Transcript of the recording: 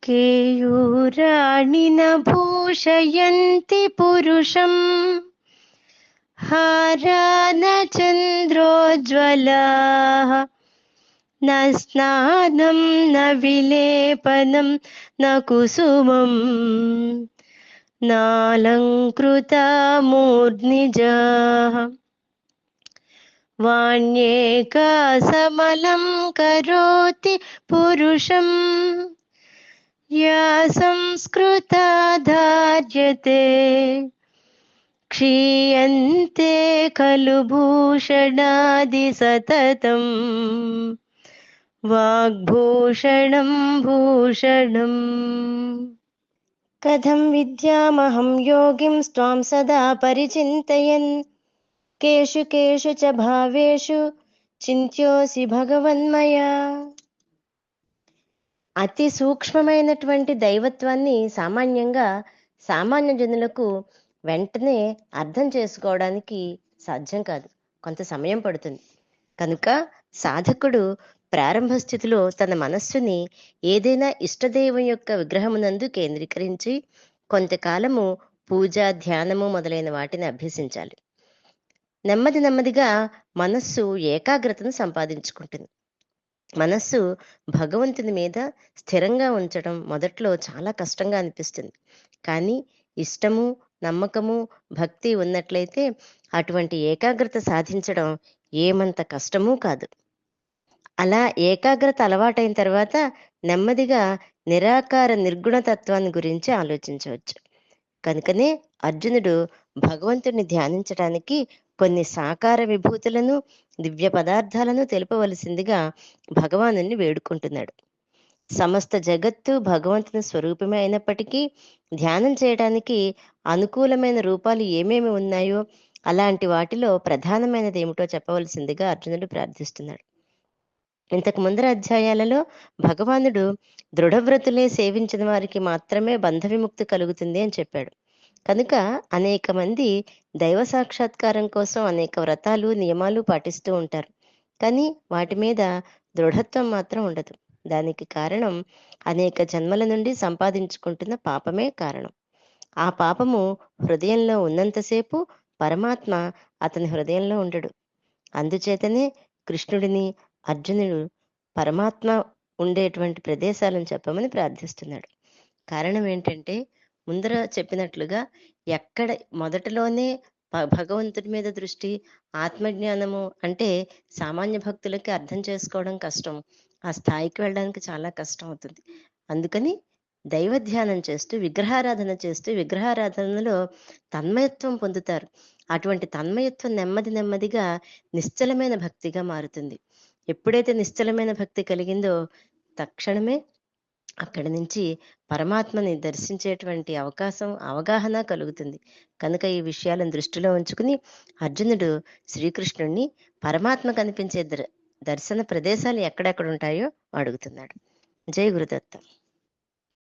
केयूराणि न भूषयन्ति पुरुषम् हारा न चन्द्रोज्ज्वलाः न स्नानं न विलेपनं न कुसुमम् नालङ्कृता मूर्ध्निजाः वाण्येका समलं करोति पुरुषम् या संस्कृता धार्यते क्षीयन्ते खलु भूषणादि सततम् वाग्भूषणं भूषणम्। कथं विद्यामहं योगिं त्वां सदा परिचिन्तयन् केषु केषु च भावेषु చింత్యోసి భగవన్మయా. అతి సూక్ష్మమైనటువంటి దైవత్వాన్ని సామాన్య జనులకు వెంటనే అర్థం చేసుకోవడానికి సాధ్యం కాదు, కొంత సమయం పడుతుంది. కనుక సాధకుడు ప్రారంభ స్థితిలో తన మనస్సుని ఏదైనా ఇష్టదైవం యొక్క విగ్రహమునందు కేంద్రీకరించి కొంతకాలము పూజ, ధ్యానము మొదలైన వాటిని అభ్యసించాలి. నెమ్మదిగా మనస్సు ఏకాగ్రతను సంపాదించుకుంటుంది. మనస్సు భగవంతుని మీద స్థిరంగా ఉంచడం మొదట్లో చాలా కష్టంగా అనిపిస్తుంది. కానీ ఇష్టము, నమ్మకము, భక్తి ఉన్నట్లయితే అటువంటి ఏకాగ్రత సాధించడం ఏమంత కష్టమూ కాదు. అలా ఏకాగ్రత అలవాటైన తర్వాత నెమ్మదిగా నిరాకార నిర్గుణ తత్వాన్ని గురించి ఆలోచించవచ్చు. కనుకనే అర్జునుడు భగవంతుడిని ధ్యానించడానికి కొన్ని సాకార విభూతులను, దివ్య పదార్థాలను తెలుపవలసిందిగా భగవానుని వేడుకుంటున్నాడు. సమస్త జగత్తు భగవంతుని స్వరూపమే అయినప్పటికీ ధ్యానం చేయడానికి అనుకూలమైన రూపాలు ఏమేమి ఉన్నాయో అలాంటి వాటిలో ప్రధానమైనది ఏమిటో చెప్పవలసిందిగా అర్జునుడు ప్రార్థిస్తున్నాడు. ఇంతకు ముందర అధ్యాయాలలో భగవానుడు దృఢవ్రతులే సేవించిన వారికి మాత్రమే బంధ విముక్తి కలుగుతుంది అని చెప్పాడు. కనుక అనేక మంది దైవ సాక్షాత్కారం కోసం అనేక వ్రతాలు, నియమాలు పాటిస్తూ ఉంటారు. కానీ వాటి మీద దృఢత్వం మాత్రం ఉండదు. దానికి కారణం అనేక జన్మల నుండి సంపాదించుకుంటున్న పాపమే కారణం. ఆ పాపము హృదయంలో ఉన్నంతసేపు పరమాత్మ అతని హృదయంలో ఉండడు. అందుచేతనే కృష్ణుడిని అర్జునుడు పరమాత్మ ఉండేటువంటి ప్రదేశాలను చెప్పమని ప్రార్థిస్తున్నాడు. కారణం ఏంటంటే ముందర చెప్పినట్లుగా ఎక్కడ మొదటలోనే భగవంతుడి మీద దృష్టి, ఆత్మజ్ఞానము అంటే సామాన్య భక్తులకి అర్థం చేసుకోవడం కష్టం. ఆ స్థాయికి వెళ్ళడానికి చాలా కష్టం అవుతుంది. అందుకని దైవ ధ్యానం చేస్తూ, విగ్రహారాధన చేస్తూ, విగ్రహారాధనలో తన్మయత్వం పొందుతారు. అటువంటి తన్మయత్వం నెమ్మదిగా నిశ్చలమైన భక్తిగా మారుతుంది. ఎప్పుడైతే నిశ్చలమైన భక్తి కలిగిందో తక్షణమే అక్కడి నుంచి పరమాత్మని దర్శించేటువంటి అవగాహన కలుగుతుంది. కనుక ఈ విషయాలను దృష్టిలో ఉంచుకుని అర్జునుడు శ్రీకృష్ణుడిని పరమాత్మ కనిపించే దర్శన ప్రదేశాలు ఎక్కడెక్కడ ఉంటాయో అడుగుతున్నాడు. జై గురుదత్త.